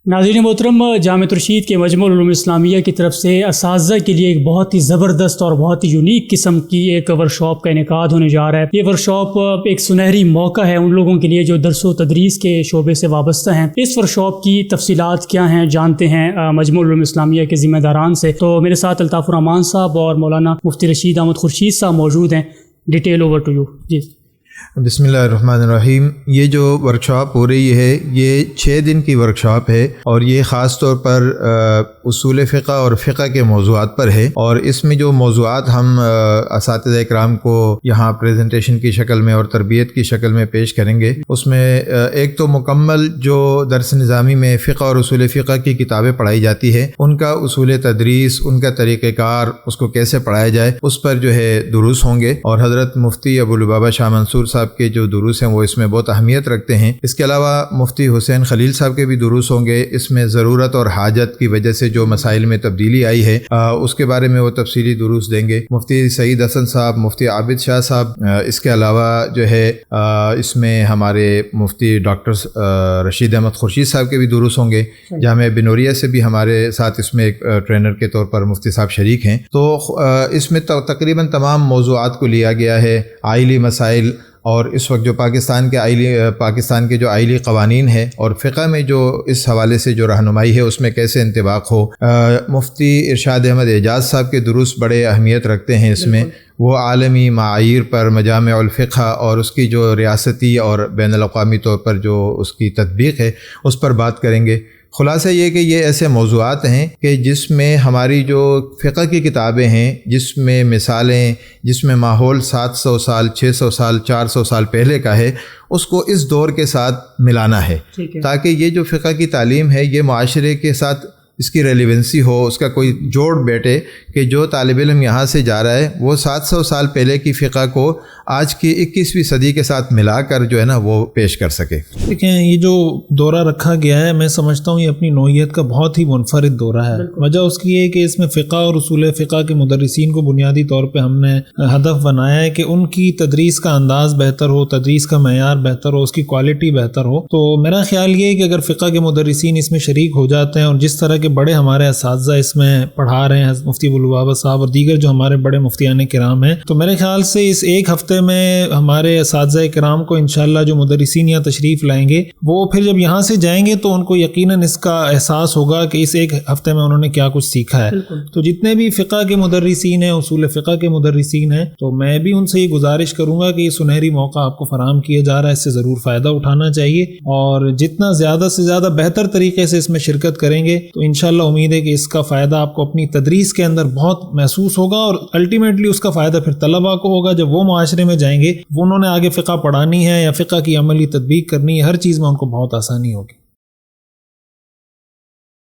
ناظرین محترم، جامعۃ الرشید کے مجمع العلوم اسلامیہ کی طرف سے اساتذہ کے لیے ایک بہت ہی زبردست اور بہت ہی یونیک قسم کی ایک ورکشاپ کا انعقاد ہونے جا رہا ہے۔ یہ ورکشاپ ایک سنہری موقع ہے ان لوگوں کے لیے جو درس و تدریس کے شعبے سے وابستہ ہیں۔ اس ورکشاپ کی تفصیلات کیا ہیں جانتے ہیں مجمع العلوم اسلامیہ کے ذمہ داران سے۔ تو میرے ساتھ الطاف الرحمان صاحب اور مولانا مفتی رشید احمد خورشید صاحب موجود ہیں۔ ڈیٹیل اوور ٹو یو جی۔ بسم اللہ الرحمن الرحیم۔ یہ جو ورکشاپ ہو رہی ہے یہ 6 دن کی ورکشاپ ہے اور یہ خاص طور پر اصول فقہ اور فقہ کے موضوعات پر ہے، اور اس میں جو موضوعات ہم اساتذہ اکرام کو یہاں پریزنٹیشن کی شکل میں اور تربیت کی شکل میں پیش کریں گے، اس میں ایک تو مکمل جو درس نظامی میں فقہ اور اصول فقہ کی کتابیں پڑھائی جاتی ہے ان کا اصول تدریس، ان کا طریقہ کار، اس کو کیسے پڑھایا جائے، اس پر جو ہے دروس ہوں گے، اور حضرت مفتی ابو لبابہ شاہ منصور صاحب کے جو دروس ہیں وہ اس میں بہت اہمیت رکھتے ہیں۔ اس کے علاوہ مفتی حسین خلیل صاحب کے بھی دروس ہوں گے۔ اس میں ضرورت اور حاجت کی وجہ سے جو مسائل میں تبدیلی آئی ہے اس کے بارے میں وہ تفصیلی دروس دیں گے۔ مفتی سعید حسن صاحب، مفتی عابد شاہ صاحب، اس کے علاوہ جو ہے اس میں ہمارے مفتی ڈاکٹر رشید احمد خورشید صاحب کے بھی دروس ہوں گے۔ جامعہ بنوریہ سے بھی ہمارے ساتھ اس میں ایک ٹرینر کے طور پر مفتی صاحب شریک ہیں۔ تو اس میں تقریباً تمام موضوعات کو لیا گیا ہے، آئلی مسائل، اور اس وقت جو پاکستان کے جو آئلی قوانین ہے اور فقہ میں جو اس حوالے سے جو رہنمائی ہے اس میں کیسے انطباق ہو۔ مفتی ارشاد احمد اعجاز صاحب کے دروس بڑے اہمیت رکھتے ہیں اس میں، وہ عالمی معاییر پر مجامع الفقہ اور اس کی جو ریاستی اور بین الاقوامی طور پر جو اس کی تطبیق ہے اس پر بات کریں گے۔ خلاصہ یہ کہ یہ ایسے موضوعات ہیں کہ جس میں ہماری جو فقہ کی کتابیں ہیں، جس میں مثالیں، جس میں ماحول 700 سال، 600 سال، 400 سال پہلے کا ہے، اس کو اس دور کے ساتھ ملانا ہے تاکہ یہ جو فقہ کی تعلیم ہے یہ معاشرے کے ساتھ اس کی ریلیونسی ہو، اس کا کوئی جوڑ بیٹھے کہ جو طالب علم یہاں سے جا رہا ہے وہ 700 سال پہلے کی فقہ کو آج کی 21ویں صدی کے ساتھ ملا کر جو ہے نا وہ پیش کر سکے۔ دیکھیں، یہ جو دورہ رکھا گیا ہے میں سمجھتا ہوں یہ اپنی نوعیت کا بہت ہی منفرد دورہ ہے۔ وجہ اس کی ہے کہ اس میں فقہ اور اصول فقہ کے مدرسین کو بنیادی طور پہ ہم نے ہدف بنایا ہے کہ ان کی تدریس کا انداز بہتر ہو، تدریس کا معیار بہتر ہو، اس کی کوالٹی بہتر ہو۔ تو میرا خیال یہ ہے کہ اگر فقہ کے مدرسین اس میں شریک ہو جاتے ہیں اور جس طرح کے بڑے ہمارے اساتذہ اس میں پڑھا رہے ہیں، مفتی ابو لبابہ صاحب اور دیگر جو ہمارے بڑے مفتیان کرام ہیں، تو میرے خیال سے اس ایک ہفتے میں ہمارے اساتذہ کرام کو انشاءاللہ جو مدرسین یہاں تشریف لائیں گے وہ پھر جب یہاں سے جائیں گے تو ان کو یقیناً اس کا احساس ہوگا کہ اس ایک ہفتے میں انہوں نے کیا کچھ سیکھا ہے۔ تو جتنے بھی فقہ کے مدرسین ہیں، اصول فقہ کے مدرسین ہیں، تو میں بھی ان سے یہ گزارش کروں گا کہ یہ سنہری موقع آپ کو فراہم کیا جا رہا ہے، اس سے ضرور فائدہ اٹھانا چاہیے، اور جتنا زیادہ سے زیادہ بہتر طریقے سے اس میں شرکت کریں گے تو انشاءاللہ امید ہے کہ اس کا فائدہ آپ کو اپنی تدریس کے اندر بہت محسوس ہوگا، اور الٹیمیٹلی اس کا فائدہ پھر طلباء کو ہوگا جب وہ معاشرے میں جائیں گے، وہ انہوں نے آگے فقہ پڑھانی ہے یا فقہ کی عملی تطبیق کرنی ہے، ہر چیز میں ان کو بہت آسانی ہوگی۔